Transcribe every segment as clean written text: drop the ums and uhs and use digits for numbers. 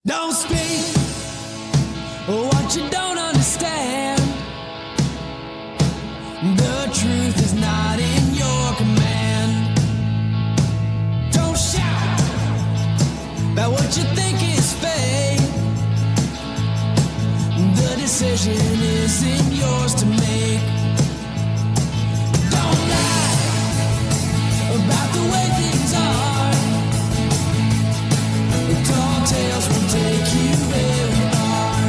Don't speak what you don't understand. The truth is not in your command. Don't shout about what you think is fake. The decision isn't yours to make. Don't lie about the way things are. Tall tales will take you very far.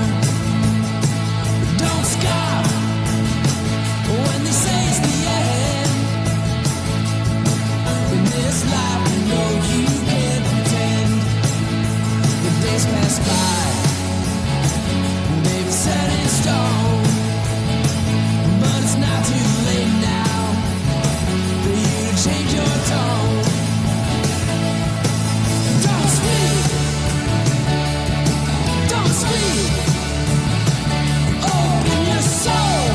Don't scoff when they say it's the end. In this life, you know you can't pretend. The days pass by, they've set in stone. But it's not too late now for you to change your tone. Don't speak. Don't speak. Open your soul.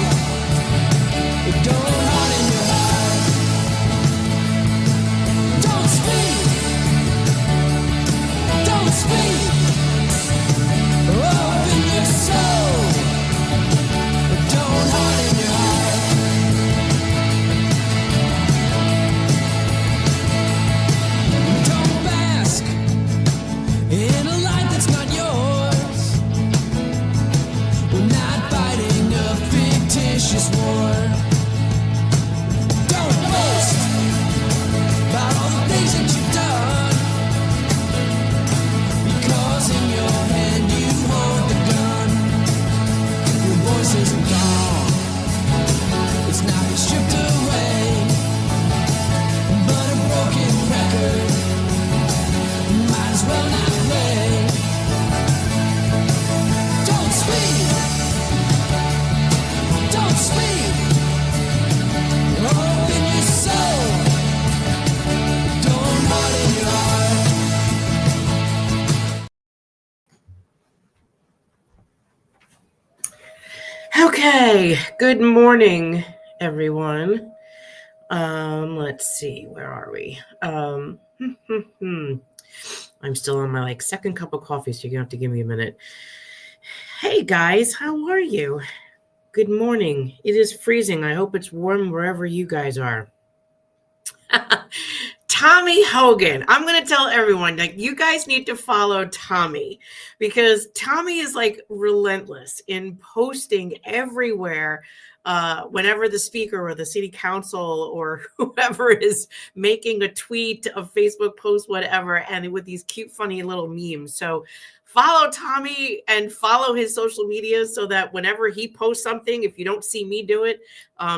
Don't harden your heart. Don't speak. Don't speak. Open your soul. Don't harden your heart. Don't bask in a light that's not yours. We're not fighting a fictitious war. Don't boast about all the things that you've done, because in your hand you hold the gun. Your voice isn't gone, it's not been stripped away, but a broken record might as well not play. Don't speak. Don't speak. Open your soul. Don't harden your heart. Okay, good morning, everyone. Let's see, where are we? I'm still on my second cup of coffee, so you're gonna have to give me a minute. Hey guys, how are you? Good morning. It is freezing. I hope it's warm wherever you guys are. Tommy Hogan. I'm going to tell everyone, you guys need to follow Tommy, because Tommy is relentless in posting everywhere. Whenever the speaker or the city council or whoever is making a tweet, a Facebook post, whatever, and with these cute, funny little memes. So follow Tommy and follow his social media so that whenever he posts something, if you don't see me do it,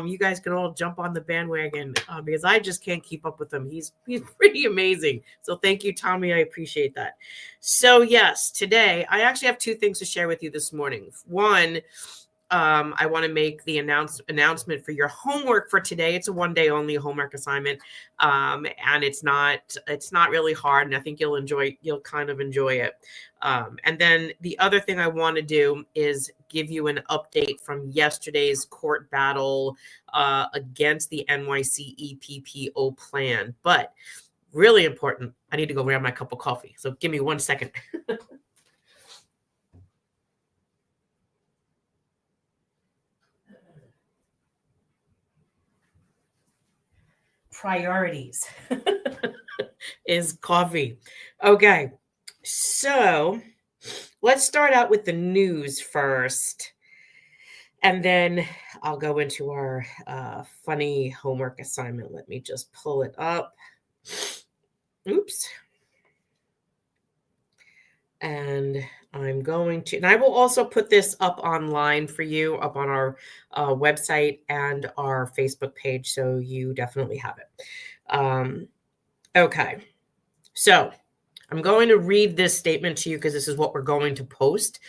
you guys can all jump on the bandwagon, because I just can't keep up with him. He's pretty amazing. So thank you, Tommy. I appreciate that. So yes, today I actually have two things to share with you this morning. One, I want to make the announcement for your homework for today. It's a one-day only homework assignment, and it's not really hard, and I think you'll kind of enjoy it. And then the other thing I want to do is give you an update from yesterday's court battle against the NYC EPPO plan. But really important, I need to go grab my cup of coffee. So give me 1 second. Priorities is coffee. Okay, so let's start out with the news first, and then I'll go into our funny homework assignment. Let me just pull it up. Oops. And I'm going to, and I will also put this up online for you, up on our website and our Facebook page, so you definitely have it. Okay, so I'm going to read this statement to you because this is what we're going to post,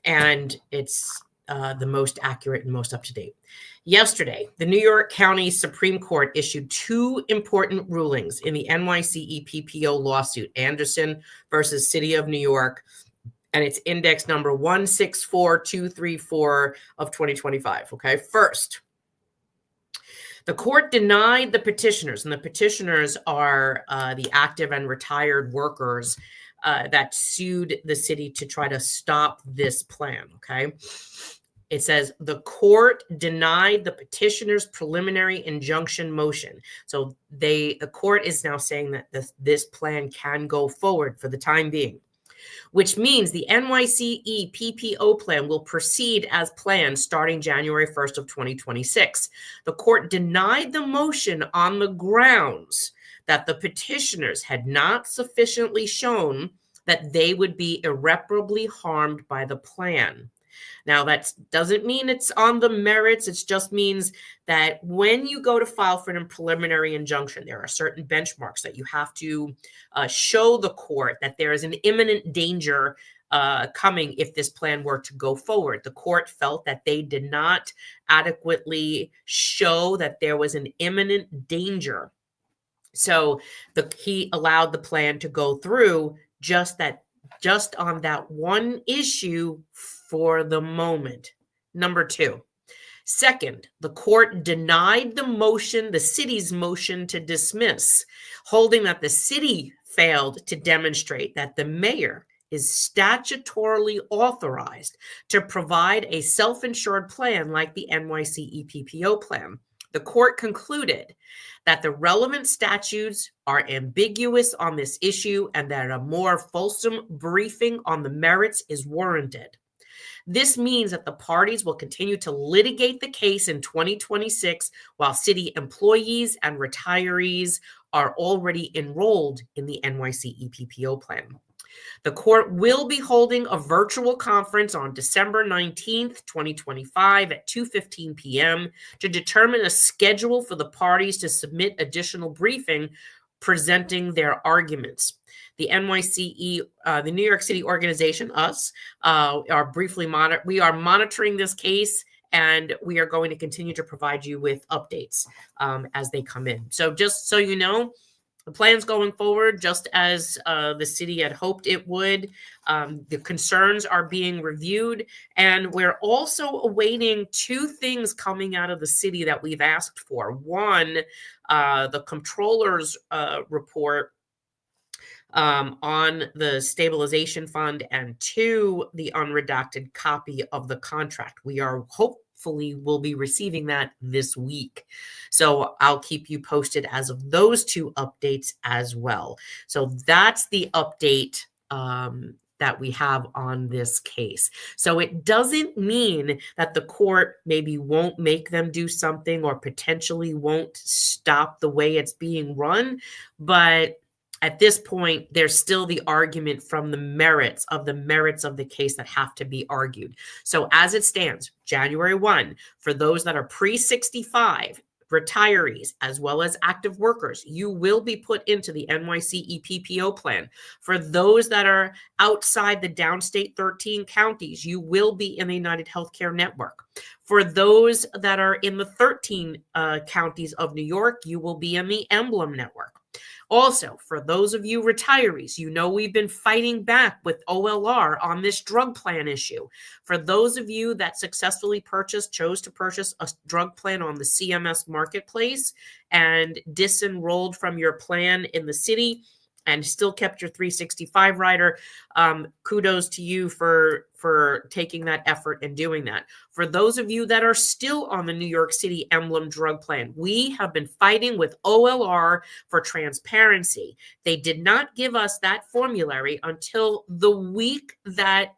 and it's the most accurate and most up-to-date. Yesterday, the New York County Supreme Court issued two important rulings in the NYC EPPO lawsuit, Anderson versus City of New York, and it's index number 164234 of 2025. Okay, first, the court denied the petitioners, and the petitioners are the active and retired workers that sued the city to try to stop this plan, okay? It says the court denied the petitioner's preliminary injunction motion. So the court is now saying that this plan can go forward for the time being, which means the NYCE PPO plan will proceed as planned starting January 1st of 2026. The court denied the motion on the grounds that the petitioners had not sufficiently shown that they would be irreparably harmed by the plan. Now, that doesn't mean it's on the merits. It just means that when you go to file for a preliminary injunction, there are certain benchmarks that you have to show the court that there is an imminent danger coming if this plan were to go forward. The court felt that they did not adequately show that there was an imminent danger. So he allowed the plan to go through just on that one issue for the moment. Number two. Second, the court denied the city's motion to dismiss, holding that the city failed to demonstrate that the mayor is statutorily authorized to provide a self-insured plan like the NYCE PPO plan. The court concluded that the relevant statutes are ambiguous on this issue and that a more fulsome briefing on the merits is warranted. This means that the parties will continue to litigate the case in 2026 while city employees and retirees are already enrolled in the NYCE PPO plan. The court will be holding a virtual conference on December 19th, 2025 at 2:15 p.m. to determine a schedule for the parties to submit additional briefing presenting their arguments. The NYCE, the New York City organization, us, we are monitoring this case, and we are going to continue to provide you with updates as they come in. So just so you know, the plan's going forward just as the city had hoped it would. The concerns are being reviewed, and we're also awaiting two things coming out of the city that we've asked for. One, the comptroller's report on the stabilization fund, and two, the unredacted copy of the contract. We are hopefully will be receiving that this week. So I'll keep you posted as of those two updates as well. So that's the update that we have on this case. So it doesn't mean that the court maybe won't make them do something or potentially won't stop the way it's being run, but at this point, there's still the argument from the merits of the case that have to be argued. So as it stands, January 1, for those that are pre-65, retirees, as well as active workers, you will be put into the NYCE PPO plan. For those that are outside the downstate 13 counties, you will be in the United Healthcare Network. For those that are in the 13 counties of New York, you will be in the Emblem Network. Also, for those of you retirees, you know we've been fighting back with OLR on this drug plan issue. For those of you that successfully chose to purchase a drug plan on the CMS marketplace and disenrolled from your plan in the city and still kept your 365 rider, kudos to you for taking that effort and doing that. For those of you that are still on the New York City Emblem drug plan, we have been fighting with OLR for transparency. They did not give us that formulary until the week that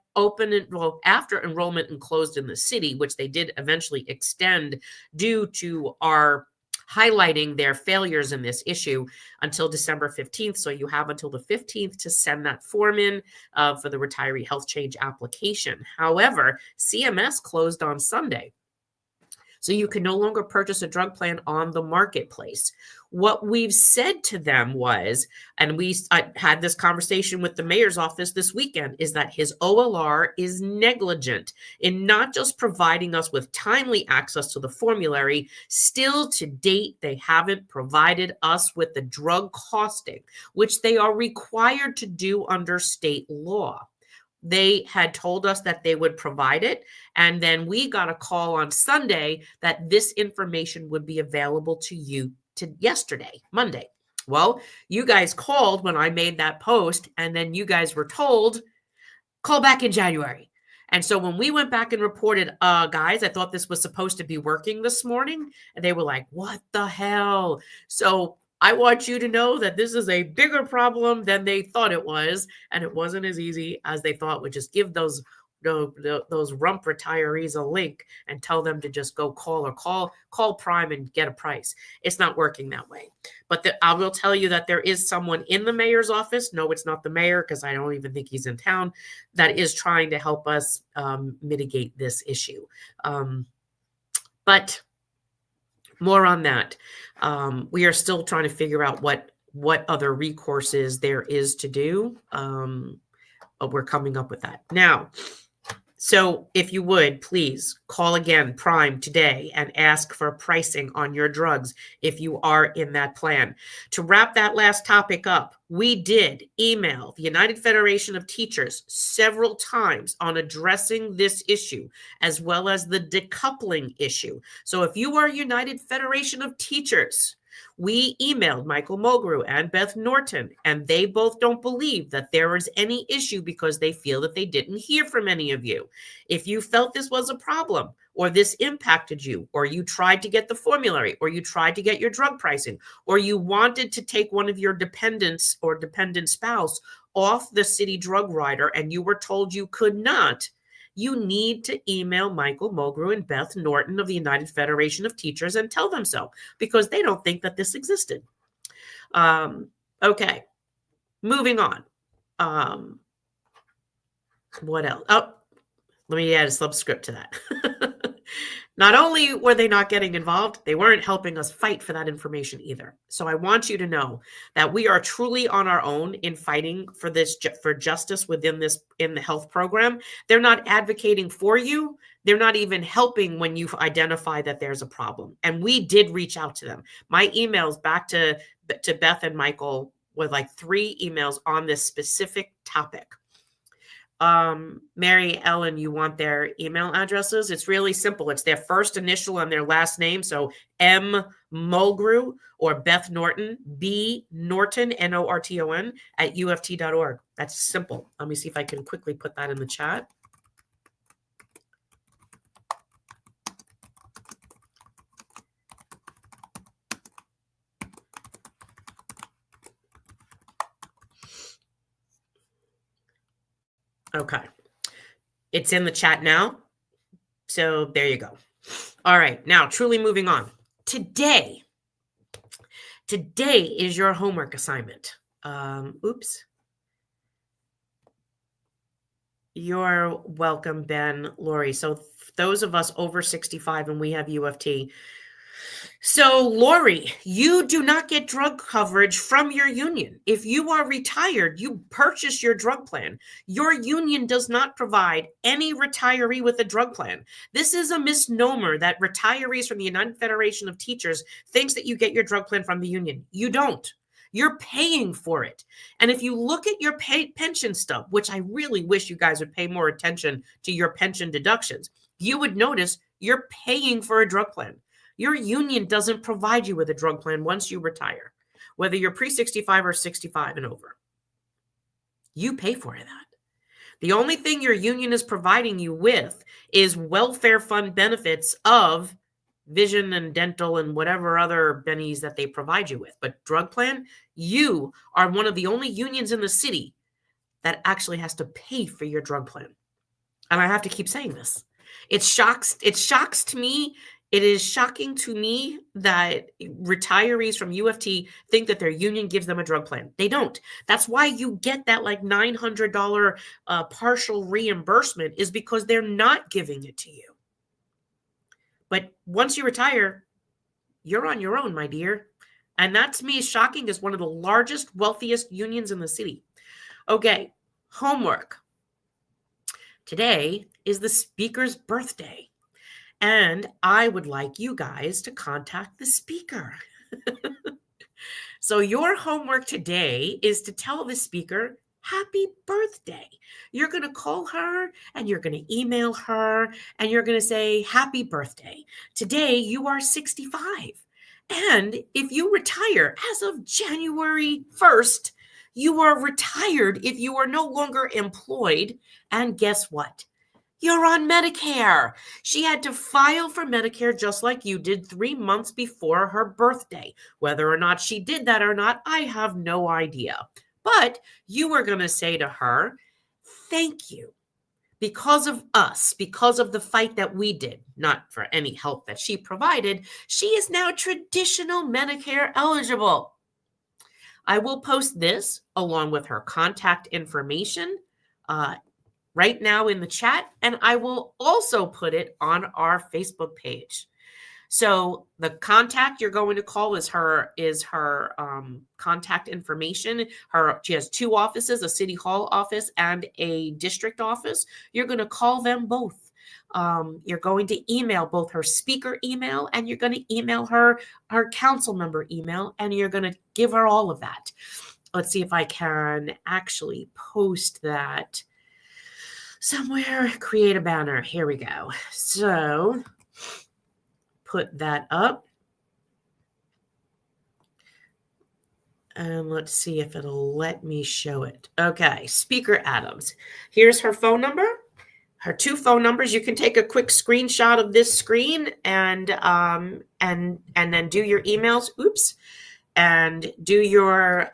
after enrollment and closed in the city, which they did eventually extend due to our highlighting their failures in this issue until December 15th. So you have until the 15th to send that form in for the retiree health change application. However, CMS closed on Sunday. So you can no longer purchase a drug plan on the marketplace. What we've said to them was, and I had this conversation with the mayor's office this weekend, is that his OLR is negligent in not just providing us with timely access to the formulary. Still to date, they haven't provided us with the drug costing, which they are required to do under state law. They had told us that they would provide it, and then we got a call on Sunday that this information would be available to you yesterday, Monday. Well, you guys called when I made that post, and then you guys were told, call back in January. And so when we went back and reported, guys, I thought this was supposed to be working this morning, and they were like, what the hell? So I want you to know that this is a bigger problem than they thought it was, and it wasn't as easy as they thought. Would just give those rump retirees a link and tell them to just go call Prime and get a price. It's not working that way. But I will tell you that there is someone in the mayor's office. No, it's not the mayor, because I don't even think he's in town, that is trying to help us mitigate this issue. But more on that. We are still trying to figure out what other recourses there is to do. But we're coming up with that. Now, so if you would, please call again Prime today and ask for pricing on your drugs if you are in that plan. To wrap that last topic up, we did email the United Federation of Teachers several times on addressing this issue, as well as the decoupling issue. So if you are United Federation of Teachers, we emailed Michael Mulgrew and Beth Norton, and they both don't believe that there is any issue because they feel that they didn't hear from any of you. If you felt this was a problem, or this impacted you, or you tried to get the formulary, or you tried to get your drug pricing, or you wanted to take one of your dependents or dependent spouse off the city drug rider and you were told you could not, you need to email Michael Mulgrew and Beth Norton of the United Federation of Teachers and tell them so, because they don't think that this existed. Okay, moving on. What else? Oh, let me add a subscript to that. Not only were they not getting involved, they weren't helping us fight for that information either. So I want you to know that we are truly on our own in fighting for this, for justice in the health program. They're not advocating for you. They're not even helping when you identify that there's a problem. And we did reach out to them. My emails back to Beth and Michael were like 3 emails on this specific topic. Mary Ellen, you want their email addresses? It's really simple. It's their first initial and their last name. So M Mulgrew or Beth Norton, B Norton, Norton at uft.org. That's simple. Let me see if I can quickly put that in the chat. Okay. It's in the chat now. So there you go. All right. Now, truly moving on. Today is your homework assignment. Oops. You're welcome, Ben, Lori. So those of us over 65 and we have UFT. So, Lori, you do not get drug coverage from your union. If you are retired, you purchase your drug plan. Your union does not provide any retiree with a drug plan. This is a misnomer that retirees from the United Federation of Teachers thinks that you get your drug plan from the union. You don't. You're paying for it. And if you look at your pension stub, which I really wish you guys would pay more attention to your pension deductions, you would notice you're paying for a drug plan. Your union doesn't provide you with a drug plan once you retire, whether you're pre-65 or 65 and over. You pay for that. The only thing your union is providing you with is welfare fund benefits of vision and dental and whatever other bennies that they provide you with. But drug plan, you are one of the only unions in the city that actually has to pay for your drug plan. And I have to keep saying this. It shocks to me. It is shocking to me that retirees from UFT think that their union gives them a drug plan. They don't. That's why you get that like $900 partial reimbursement, is because they're not giving it to you. But once you retire, you're on your own, my dear. And that to me is shocking as one of the largest, wealthiest unions in the city. Okay, homework. Today is the speaker's birthday. And I would like you guys to contact the speaker. So your homework today is to tell the speaker, happy birthday. You're going to call her and you're going to email her and you're going to say, happy birthday. Today you are 65. And if you retire as of January 1st, you are retired if you are no longer employed. And guess what? You're on Medicare. She had to file for Medicare just like you did 3 months before her birthday. Whether or not she did that or not, I have no idea. But you were going to say to her, thank you. Because of us, because of the fight that we did, not for any help that she provided, she is now traditional Medicare eligible. I will post this along with her contact information right now in the chat, and I will also put it on our Facebook page. So the contact you're going to call is her contact information. She has 2 offices, a city hall office and a district office. You're going to call them both. You're going to email both her speaker email and you're going to email her council member email, and you're going to give her all of that. Let's see if I can actually post that somewhere. Create a banner. Here we go. So put that up. And let's see if it'll let me show it. Okay, Speaker Adams. Here's her phone number. Her 2 phone numbers. You can take a quick screenshot of this screen and then do your emails. Oops. And do your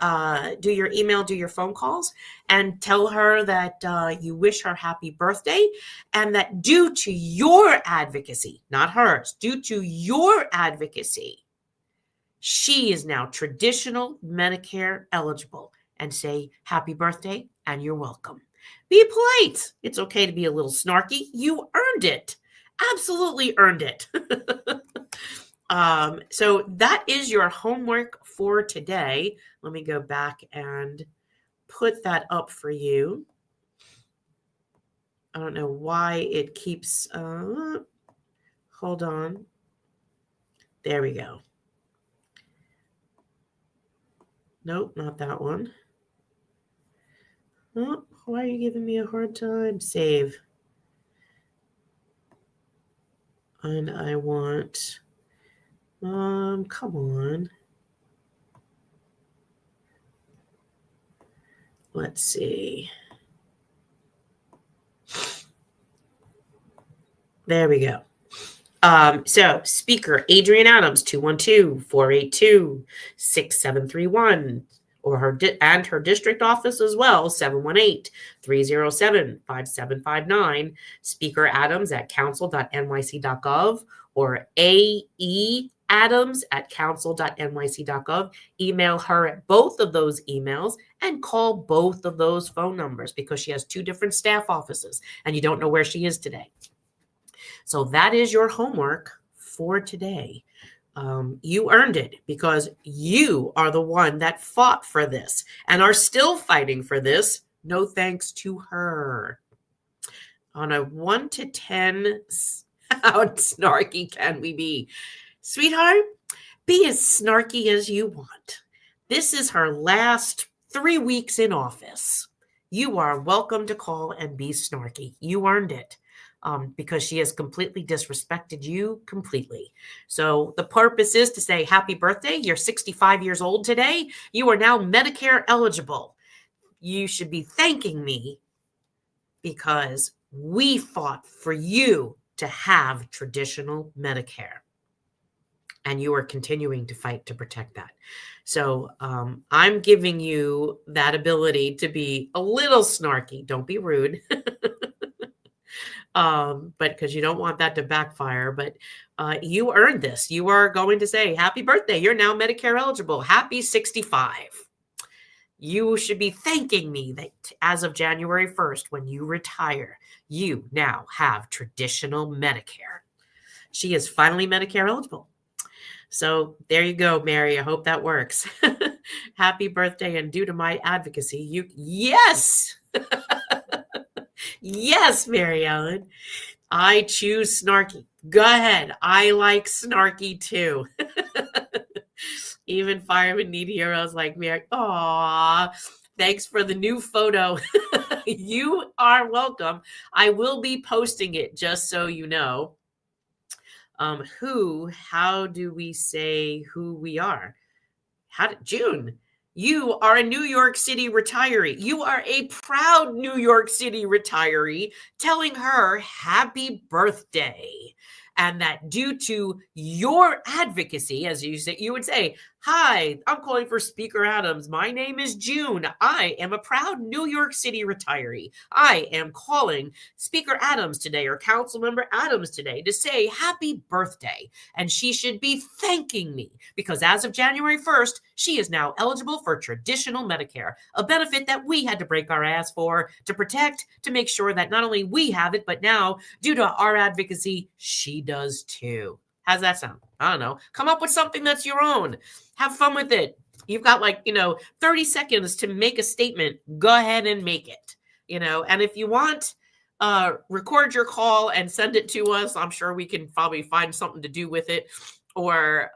email, do your phone calls, and tell her that you wish her happy birthday, and that due to your advocacy, not hers, due to your advocacy, she is now traditional Medicare eligible, and say happy birthday and you're welcome. Be polite. It's okay to be a little snarky. You earned it. Absolutely earned it. So that is your homework for today. Let me go back and put that up for you. I don't know why it keeps, hold on. There we go. Nope, not that one. Oh, why are you giving me a hard time? Save. And I want, come on. Let's see. There we go. So speaker Adrienne Adams, 212-482-6731, or her district office as well, 718-307-5759. Speaker Adams at council.nyc.gov or aeadams@council.nyc.gov. Email her at both of those emails and call both of those phone numbers, because she has 2 different staff offices and you don't know where she is today. So that is your homework for today. You earned it because you are the one that fought for this and are still fighting for this. No thanks to her. On a 1 to 10, how snarky can we be? Sweetheart, be as snarky as you want. This is her last 3 weeks in office. You are welcome to call and be snarky. You earned it. Because she has completely disrespected you completely. So the purpose is to say happy birthday. You're 65 years old today. You are now Medicare eligible. You should be thanking me because we fought for you to have traditional Medicare. And you are continuing to fight to protect that. So I'm giving you that ability to be a little snarky. Don't be rude. But because you don't want that to backfire, but you earned this. You are going to say, happy birthday. You're now Medicare eligible. Happy 65. You should be thanking me that as of January 1st, when you retire, you now have traditional Medicare. She is finally Medicare eligible. So there you go, Mary. I hope that works. Happy birthday. And due to my advocacy, yes. Yes, Mary Ellen. I choose snarky. Go ahead. I like snarky too. Even firemen need heroes like Mary. Aw, thanks for the new photo. You are welcome. I will be posting it, just so you know. How do we say who we are? June, you are a New York City retiree. You are a proud New York City retiree telling her happy birthday. And that due to your advocacy, as you say, you would say, "Hi, I'm calling for Speaker Adams. My name is June. I am a proud New York City retiree. I am calling Speaker Adams today or Councilmember Adams today to say happy birthday. And she should be thanking me because as of January 1st, she is now eligible for traditional Medicare, a benefit that we had to break our ass for to protect, to make sure that not only we have it, but now, due to our advocacy, she does too." How's that sound? I don't know. Come up with something that's your own. Have fun with it. You've got 30 seconds to make a statement. Go ahead and make it. And if you want, record your call and send it to us. I'm sure we can probably find something to do with it, or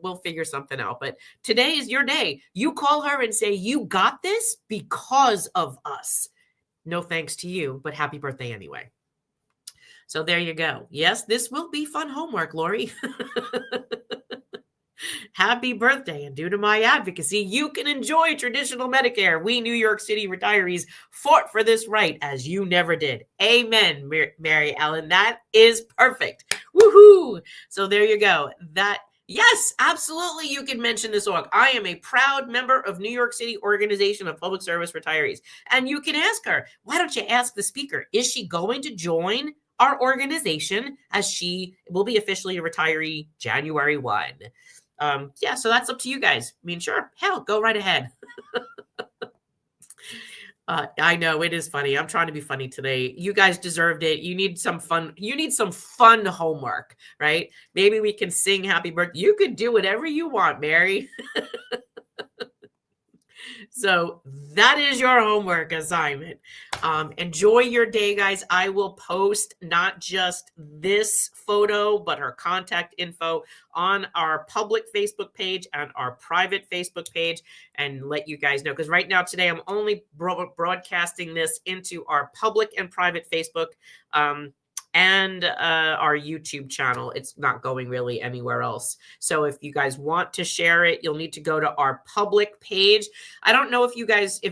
we'll figure something out. But today is your day. You call her and say, "You got this because of us." No thanks to you, but happy birthday anyway. So there you go. Yes, this will be fun homework, Lori. Happy birthday. And due to my advocacy, you can enjoy traditional Medicare. We New York City retirees fought for this right as you never did. Amen, Mary Ellen. That is perfect. Woohoo. So there you go. Yes, absolutely. You can mention this org. I am a proud member of New York City Organization of Public Service Retirees. And you can ask her, why don't you ask the speaker, is she going to join our organization as she will be officially a retiree January 1? So that's up to you guys. I mean, sure, hell, go right ahead. I know it is funny. I'm trying to be funny today. You guys deserved it. You need some fun. You need some fun homework, right? Maybe we can sing happy birthday. You could do whatever you want, Mary. So that is your homework assignment. Enjoy your day, guys. I will post not just this photo, but her contact info on our public Facebook page and our private Facebook page and let you guys know. Because right now, today, I'm only broadcasting this into our public and private Facebook and our YouTube channel. It's not going really anywhere else. So if you guys want to share it, you'll need to go to our public page. I don't know if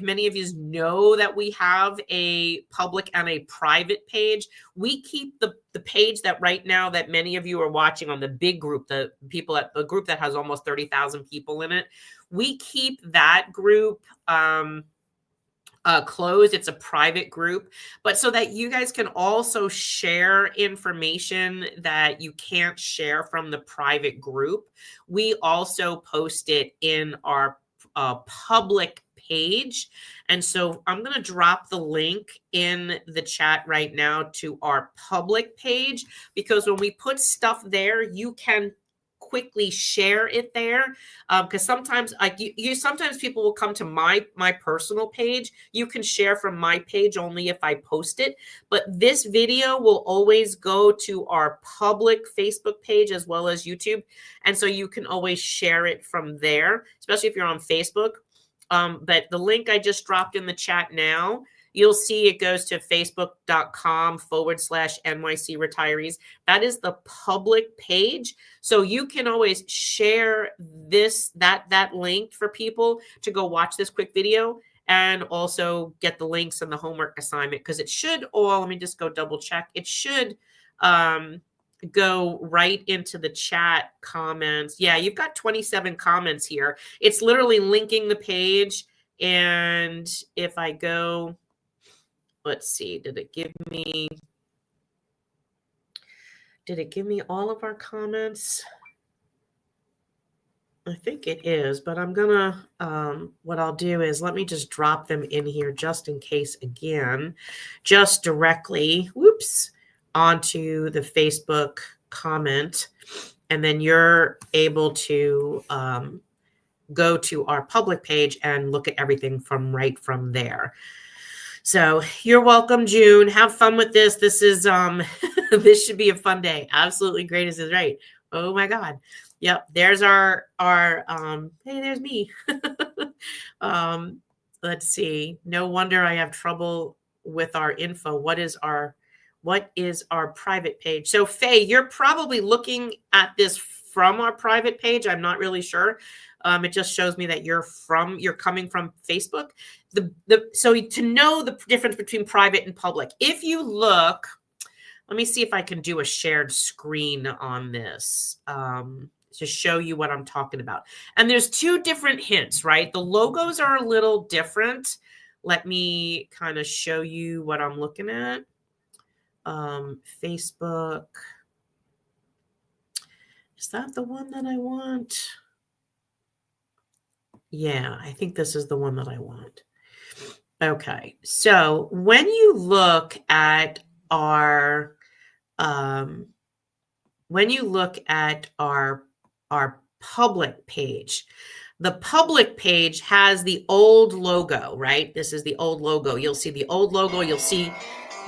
many of you know that we have a public and a private page. We keep the page that right now that many of you are watching on the big group, the group that has almost 30,000 people in it. We keep that group closed. It's a private group, but so that you guys can also share information that you can't share from the private group, we also post it in our public page. And so I'm going to drop the link in the chat right now to our public page, because when we put stuff there, you can quickly share it there, because sometimes sometimes people will come to my personal page. You can share from my page only if I post it, but this video will always go to our public Facebook page as well as YouTube, and so you can always share it from there, especially if you're on Facebook. But the link I just dropped in the chat now, you'll see it goes to facebook.com/NYC retirees. That is the public page. So you can always share that link for people to go watch this quick video and also get the links and the homework assignment, because it should all, let me just go double check. It should go right into the chat comments. Yeah, you've got 27 comments here. It's literally linking the page. And if I go, let's see, did it give me all of our comments? I think it is, but I'm gonna, what I'll do is let me just drop them in here just in case again, just directly, onto the Facebook comment. And then you're able to go to our public page and look at everything from there. So you're welcome, June. Have fun with this. This is this should be a fun day. Absolutely great. This is right. Oh my God. Yep. There's our hey, there's me. Let's see. No wonder I have trouble with our info. What is our What is our private page? So Faye, you're probably looking at this from our private page. I'm not really sure. It just shows me that you're coming from Facebook. So to know the difference between private and public, if you look, let me see if I can do a shared screen on this to show you what I'm talking about. And there's two different hints, right? The logos are a little different. Let me kind of show you what I'm looking at. Facebook. Is that the one that I want? Yeah, I think this is the one that I want. Okay, so when you look at our public page, the public page has the old logo, right? This is the old logo. You'll see the old logo. You'll see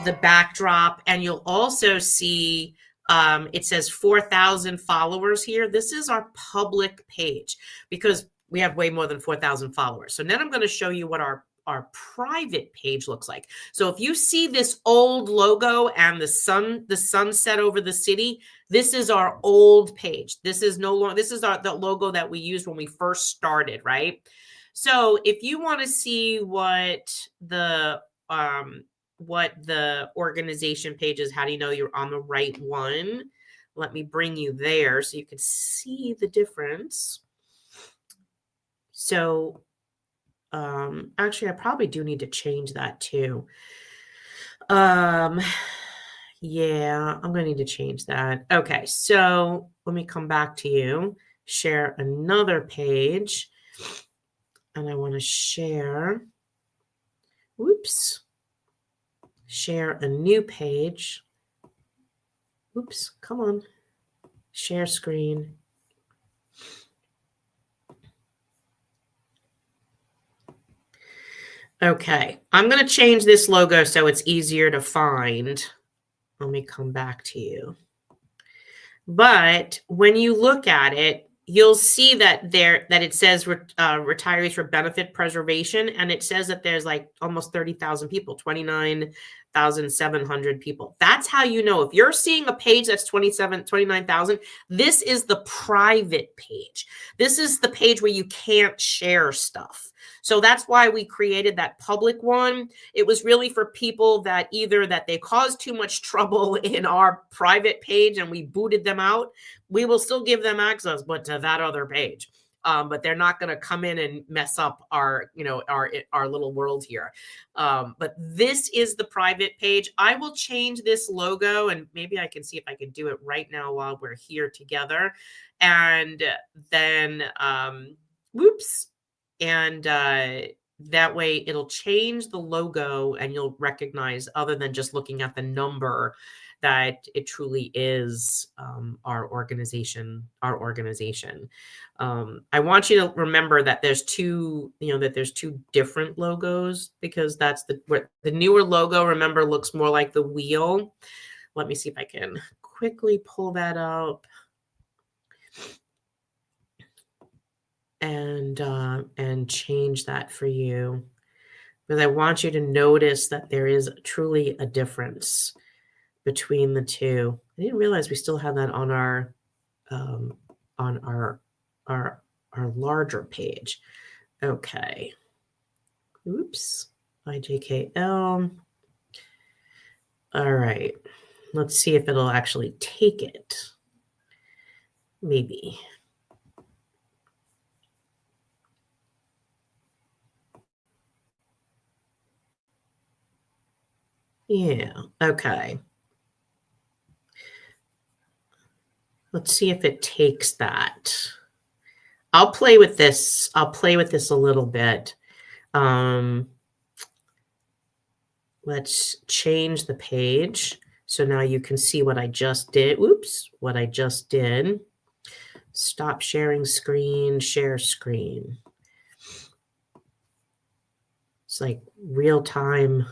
the backdrop, and you'll also see it says 4,000 followers here. This is our public page because we have way more than 4,000 followers. So then I'm going to show you what our private page looks like. So if you see this old logo and the sunset over the city, this is our old page. This is no longer, this is the logo that we used when we first started, right? So if you want to see what the organization page is, how do you know you're on the right one? Let me bring you there so you can see the difference. So actually, I probably do need to change that too. Yeah, I'm going to need to change that. Okay, so let me come back to you, share another page, and I want to share, share a new page. Come on, share screen. Okay, I'm going to change this logo so it's easier to find. Let me come back to you. But when you look at it, you'll see that it says retirees for benefit preservation, and it says that there's like almost 30,000 people, 29,700 people. That's how you know if you're seeing a page that's 29,000. This is the private page. This is the page where you can't share stuff. So that's why we created that public one. It was really for people that either that they caused too much trouble in our private page and we booted them out. We will still give them access, but to that other page. But they're not going to come in and mess up our little world here. But this is the private page. I will change this logo, and maybe I can see if I can do it right now while we're here together. And then, and that way it'll change the logo, and you'll recognize, other than just looking at the number, that it truly is our organization. I want you to remember that there's two different logos, because that's the newer logo, remember, looks more like the wheel. Let me see if I can quickly pull that up and change that for you, because I want you to notice that there is truly a difference between the two. I didn't realize we still have that on our larger page. Okay. IJKL. All right. Let's see if it'll actually take it. Maybe. Yeah. Okay. Let's see if it takes that. I'll play with this. A little bit. Let's change the page. So now you can see what I just did. What I just did. Stop sharing screen, share screen. It's like real-time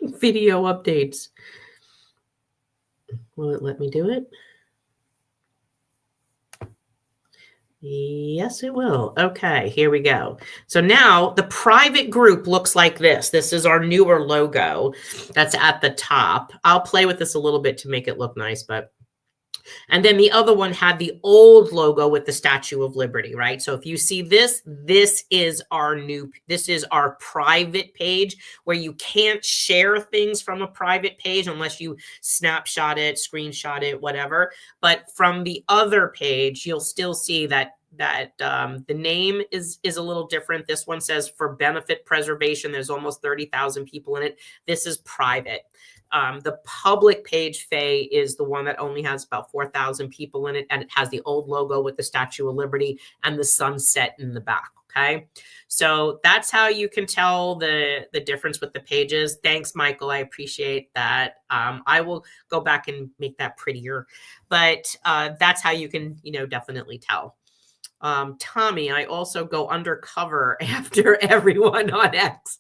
video updates. Will it let me do it? Yes, it will. Okay, here we go. So now the private group looks like this. This is our newer logo that's at the top. I'll play with this a little bit to make it look nice, but and then the other one had the old logo with the Statue of Liberty, right? So if you see this, this is our private page where you can't share things from a private page unless you snapshot it, screenshot it, whatever. But from the other page, you'll still see that the name is a little different. This one says for benefit preservation. There's almost 30,000 people in it. This is private. The public page, Faye, is the one that only has about 4,000 people in it, and it has the old logo with the Statue of Liberty and the sunset in the back. Okay, so that's how you can tell the difference with the pages. Thanks, Michael. I appreciate that. I will go back and make that prettier, but that's how you can, definitely tell. Tommy, I also go undercover after everyone on X.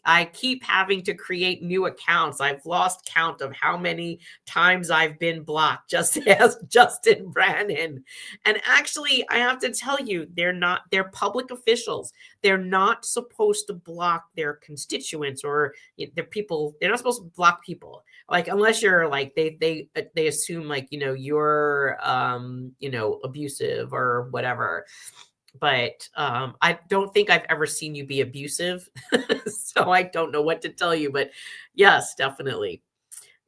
I keep having to create new accounts. I've lost count of how many times I've been blocked, just as Justin Brannon. And actually, I have to tell you, they're public officials. They're not supposed to block their constituents or their people. They're not supposed to block people. Like, unless you're like, they assume like, you're, abusive or whatever. But I don't think I've ever seen you be abusive. So I don't know what to tell you, but yes, definitely.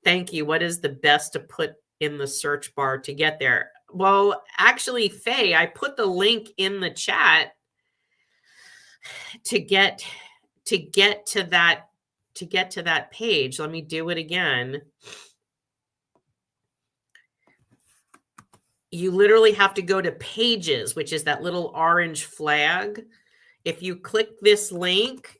Thank you. What is the best to put in the search bar to get there? Well, actually, Faye, I put the link in the chat to get to that page. Let me do it again. You literally have to go to pages, which is that little orange flag. If you click this link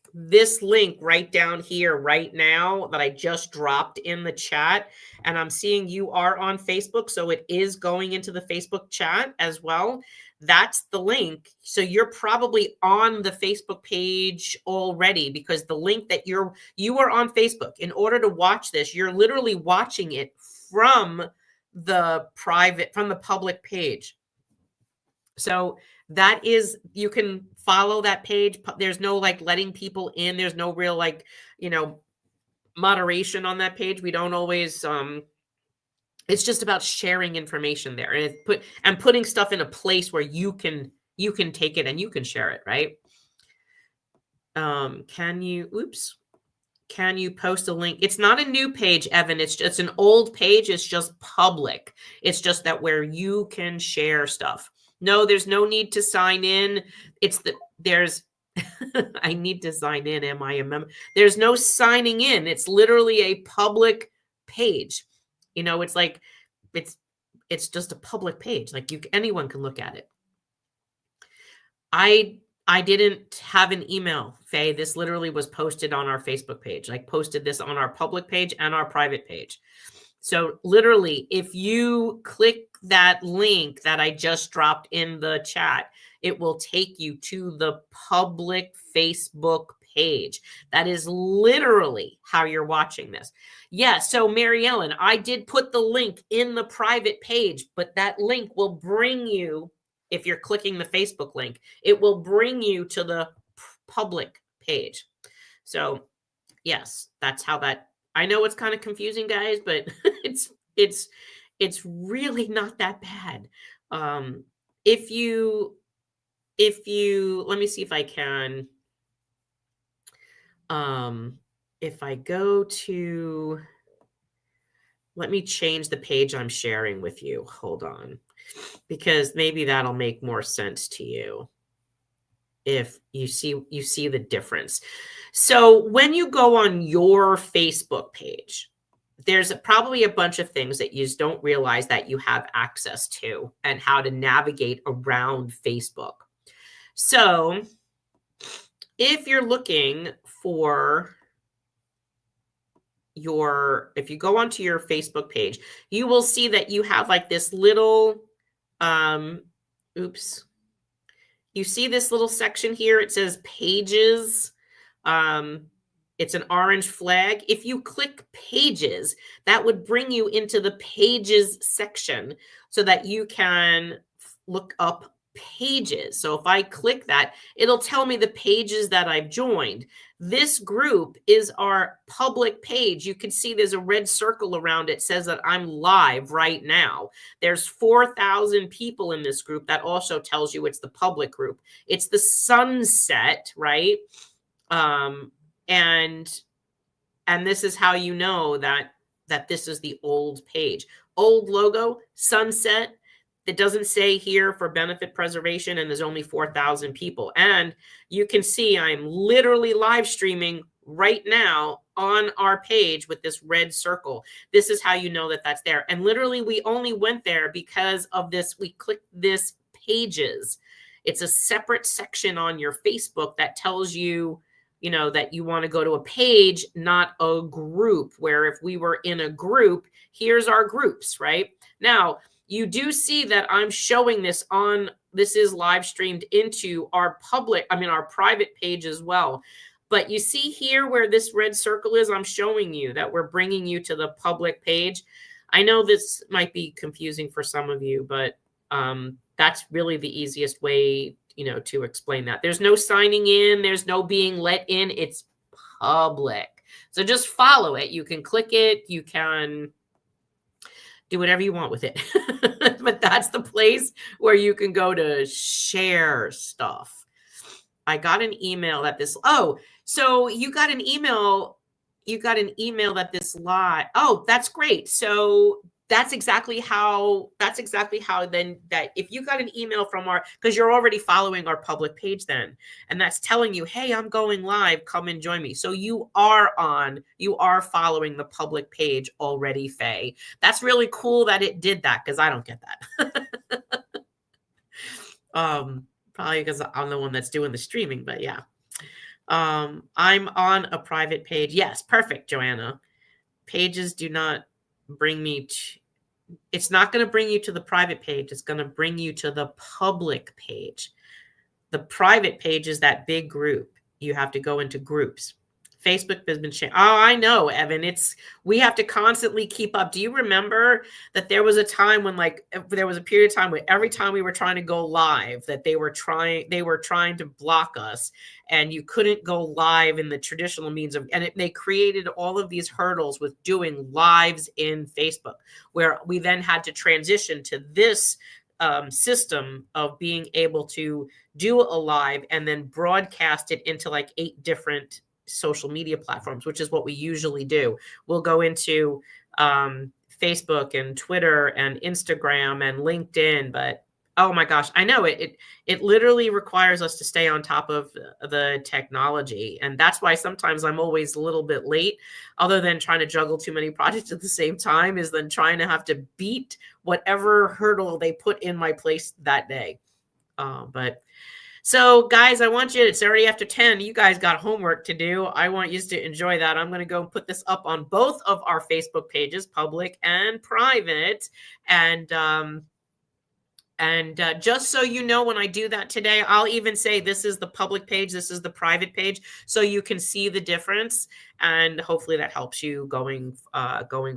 right down here right now that I just dropped in the chat, and I'm seeing you are on Facebook, so it is going into the Facebook chat as well. That's the link. So you're probably on the Facebook page already, because the link that you are on Facebook. In order to watch this, you're literally watching it from the public page. So that is, you can follow that page. There's no like letting people in. There's no real like, moderation on that page. We don't always, it's just about sharing information there, and putting stuff in a place where you can take it and you can share it, right? Can you post a link? It's not a new page, Evan. It's an old page. It's just public. It's just that where you can share stuff. No, there's no need to sign in. I need to sign in. Am I a member? There's no signing in. It's literally a public page. It's like, it's just a public page. Like anyone can look at it. I didn't have an email, Faye. This literally was posted on our Facebook page. I posted this on our public page and our private page. So literally, if you click that link that I just dropped in the chat, it will take you to the public Facebook page. That is literally how you're watching this. Yeah, so Mary Ellen, I did put the link in the private page, but that link will bring you, if you're clicking the Facebook link, it will bring you to the public page. So yes, that's how that, I know it's kind of confusing, guys, but it's really not that bad. If you, let me see if I can, if I go to, let me change the page I'm sharing with you. Hold on, because maybe that'll make more sense to you if you see the difference. So when you go on your Facebook page, there's probably a bunch of things that you just don't realize that you have access to and how to navigate around Facebook. So if you're looking for if you go onto your Facebook page, you will see that you have like this little, you see this little section here. It says pages. It's an orange flag. If you click pages, that would bring you into the pages section so that you can look up pages. So if I click that, it'll tell me the pages that I've joined. This group is our public page. You can see there's a red circle around it, says that I'm live right now. There's 4,000 people in this group. That also tells you it's the public group. It's the sunset, right? And this is how you know that this is the old page. Old logo, sunset. It doesn't say here for benefit preservation, and there's only 4,000 people. And you can see I'm literally live streaming right now on our page with this red circle. This is how you know that that's there. And literally, we only went there because of this. We clicked this pages. It's a separate section on your Facebook that tells you, you know, that you want to go to a page, not a group, where if we were in a group, here's our groups, right? Now, you do see that I'm showing this on, this is live streamed into our our private page as well. But you see here where this red circle is, I'm showing you that we're bringing you to the public page. I know this might be confusing for some of you, but that's really the easiest way, you know, to explain that. There's no signing in, there's no being let in, it's public. So just follow it. You can click it, you can do whatever you want with it. But that's the place where you can go to share stuff. I got an email that this, so you got an email that this live. Oh, that's great. So that's exactly how then that if you got an email from because you're already following our public page then, and that's telling you, hey, I'm going live, come and join me. So you are following the public page already, Faye. That's really cool that it did that, because I don't get that. Probably because I'm the one that's doing the streaming, but yeah. I'm on a private page. Yes, perfect, Joanna. Pages do not bring me to, it's not going to bring you to the private page. It's going to bring you to the public page. The private page is that big group. You have to go into groups. Facebook has been changed. Oh, I know, Evan. We have to constantly keep up. Do you remember that there was a time when, like, there was a period of time where every time we were trying to go live, that they were trying to block us, and you couldn't go live in the traditional means of, and they created all of these hurdles with doing lives in Facebook, where we then had to transition to this system of being able to do a live and then broadcast it into like 8 different social media platforms, which is what we usually do. We'll go into Facebook and Twitter and Instagram and LinkedIn, but oh my gosh, I know it literally requires us to stay on top of the technology. And that's why sometimes I'm always a little bit late, other than trying to juggle too many projects at the same time, is then trying to have to beat whatever hurdle they put in my place that day. So guys, I want you, it's already after 10. You guys got homework to do. I want you to enjoy that. I'm going to go and put this up on both of our Facebook pages, public and private. And just so you know, when I do that today, I'll even say this is the public page, this is the private page, so you can see the difference. And hopefully that helps you going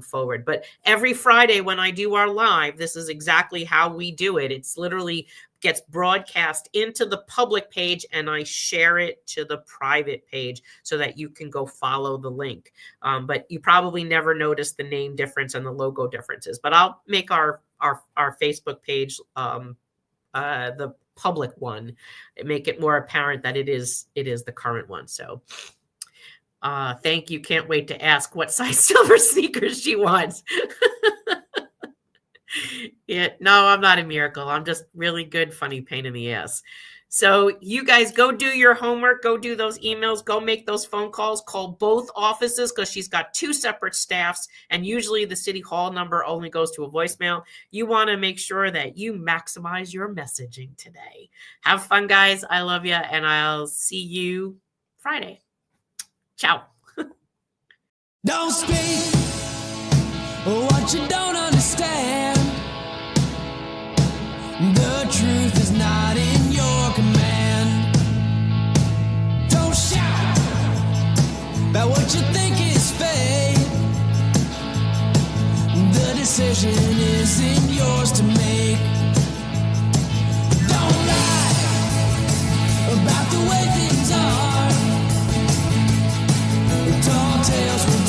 forward. But every Friday when I do our live, this is exactly how we do it. It's literally gets broadcast into the public page, and I share it to the private page so that you can go follow the link. But you probably never noticed the name difference and the logo differences. But I'll make our Facebook page, the public one, make it more apparent that it is the current one. So thank you. Can't wait to ask what size silver sneakers she wants. Yeah, no, I'm not a miracle. I'm just really good, funny pain in the ass. So you guys go do your homework, go do those emails, go make those phone calls, call both offices, because she's got 2 separate staffs, and usually the city hall number only goes to a voicemail. You want to make sure that you maximize your messaging today. Have fun, guys. I love you, and I'll see you Friday. Ciao. Don't speak what you don't understand. The truth is not in your command. Don't shout about what you think is fake. The decision isn't yours to make. the way things are. Tall tales will